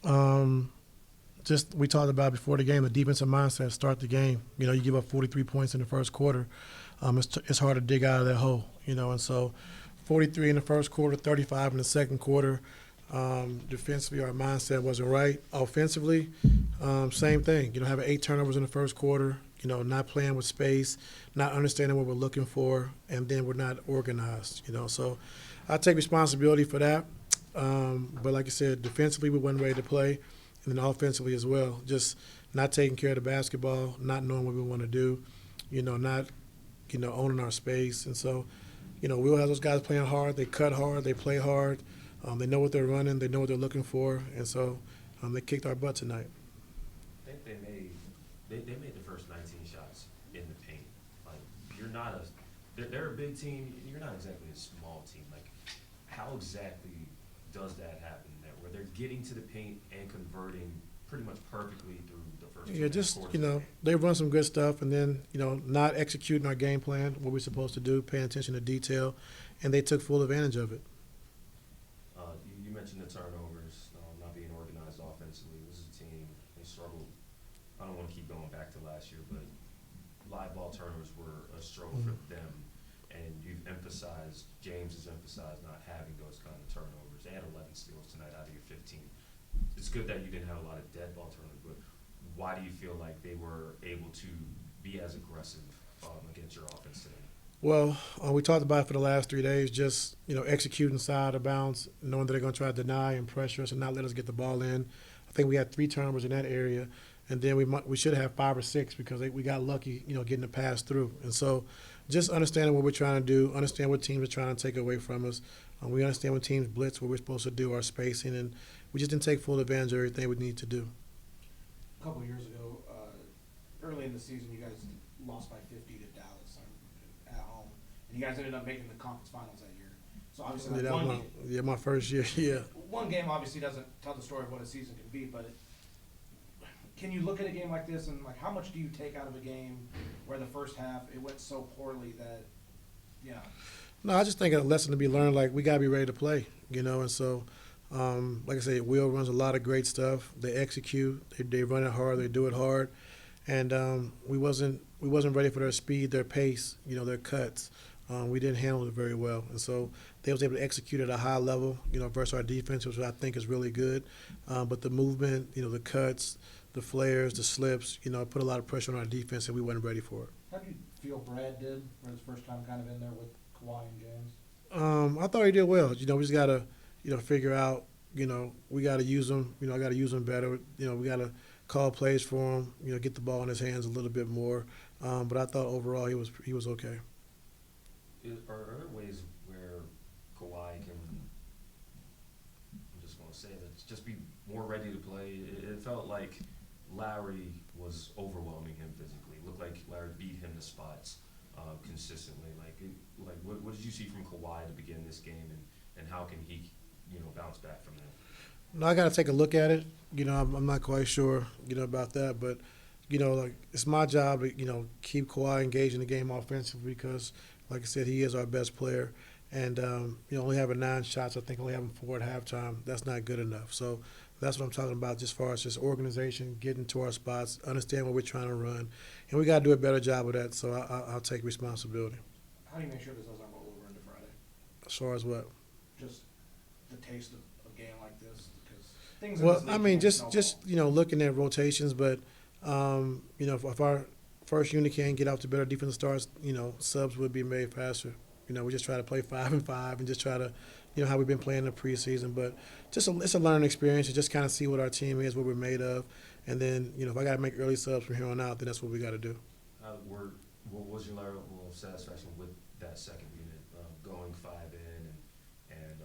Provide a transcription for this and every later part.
Um, just we talked about before the game, the defensive mindset start the game. You give up 43 points in the first quarter. It's hard to dig out of that hole. And so 43 in the first quarter, 35 in the second quarter. Defensively, our mindset wasn't right. Offensively, same thing. Having 8 turnovers in the first quarter. Not playing with space, not understanding what we're looking for, and then we're not organized. So I take responsibility for that. But like I said, defensively we weren't ready to play, and then offensively as well. Just not taking care of the basketball, not knowing what we want to do. Not owning our space, and so we'll have those guys playing hard. They cut hard, they play hard. They know what they're running, they know what they're looking for, and so they kicked our butt tonight. I think they made the first 19 shots in the paint. Like you're not a they're a big team. You're not exactly a small team. Like how exactly does that happen there, where they're getting to the paint and converting pretty much perfectly through the first two Yeah, and a half just quarters of the game? they run some good stuff, and then not executing our game plan, what we're supposed to do, paying attention to detail, and they took full advantage of it. You mentioned the turnovers, not being organized offensively. This is a team they struggled. I don't want to keep going back to last year, but live ball turnovers were a struggle for them, and you've emphasized, James has emphasized not having those kind of turnovers. They had 11 steals tonight out of your 15. It's good that you didn't have a lot of dead ball turnovers, but why do you feel like they were able to be as aggressive against your offense today? Well, we talked about it for the last 3 days, just executing side of bounds, knowing that they're going to try to deny and pressure us and not let us get the ball in. I think we had 3 turnovers in that area, and then we should have 5 or 6 because we got lucky, getting the pass through. And so, just understanding what we're trying to do, understand what teams are trying to take away from us. We understand when teams blitz, what we're supposed to do, our spacing, and we just didn't take full advantage of everything we need to do. A couple years ago, early in the season, you guys lost by 50 to Dallas at home, and you guys ended up making the conference finals that year. So obviously, Yeah, like that was my first year. Yeah. one game obviously doesn't tell the story of what a season can be, but can you look at a game like this and like how much do you take out of a game where the first half it went so poorly that, you know? No, I just think a lesson to be learned. Like we gotta be ready to play, and so, like I say, Will runs a lot of great stuff. They execute, they run it hard, they do it hard, and we wasn't ready for their speed, their pace, their cuts. We didn't handle it very well, and so they was able to execute at a high level, versus our defense, which I think is really good. But the movement, the cuts, the flares, the slips, put a lot of pressure on our defense, and we weren't ready for it. How do you feel Brad did for his first time kind of in there with Kawhi and James? I thought he did well. We just gotta, figure out. We gotta use him. I gotta use him better. We gotta call plays for him. Get the ball in his hands a little bit more. But I thought overall he was okay. Are there ways where Kawhi can, I'm just going to say that, just be more ready to play? It felt like Lowry was overwhelming him physically. It looked like Lowry beat him to spots consistently. What did you see from Kawhi to begin this game, and how can he, bounce back from that? No, I gotta take a look at it. I'm not quite sure, about that, but like it's my job to keep Kawhi engaged in the game offensively because, like I said, he is our best player, and only having 9 shots, I think only having 4 at halftime, that's not good enough. So that's what I'm talking about, just as far as just organization, getting to our spots, understand what we're trying to run, and we got to do a better job of that. So I'll take responsibility. How do you make sure this doesn't roll over into Friday? As far as what? Just the taste of a game like this, because things. In Well, this league I mean, can't just snowball. looking at rotations, but if our first unit can't get out to better defensive starts, subs would be made faster. We just try to play 5-5 and just try to, how we've been playing in the preseason. But it's a learning experience to just kind of see what our team is, what we're made of, and then if I got to make early subs from here on out, then that's what we got to do. What was your level of satisfaction with that second unit going 5 in, and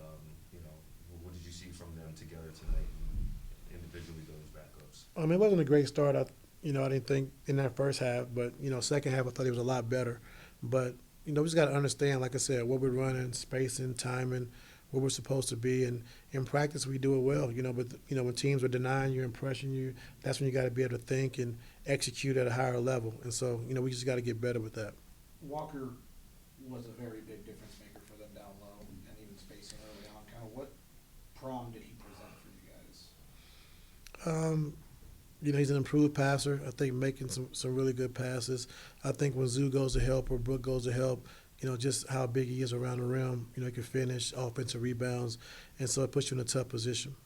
what did you see from them together tonight, and individually those backups? It wasn't a great start. I didn't think in that first half, but second half I thought he was a lot better. But we just got to understand, like I said, what we're running, spacing, timing, where we're supposed to be, and in practice we do it well. But when teams are denying you and pressuring you, that's when you got to be able to think and execute at a higher level. And so we just got to get better with that. Walker was a very big difference maker for them down low and even spacing early on. Kind of what problem did he present for you guys? He's an improved passer. I think making some really good passes. I think when Zoo goes to help or Brook goes to help, just how big he is around the rim. He can finish offensive rebounds, and so it puts you in a tough position.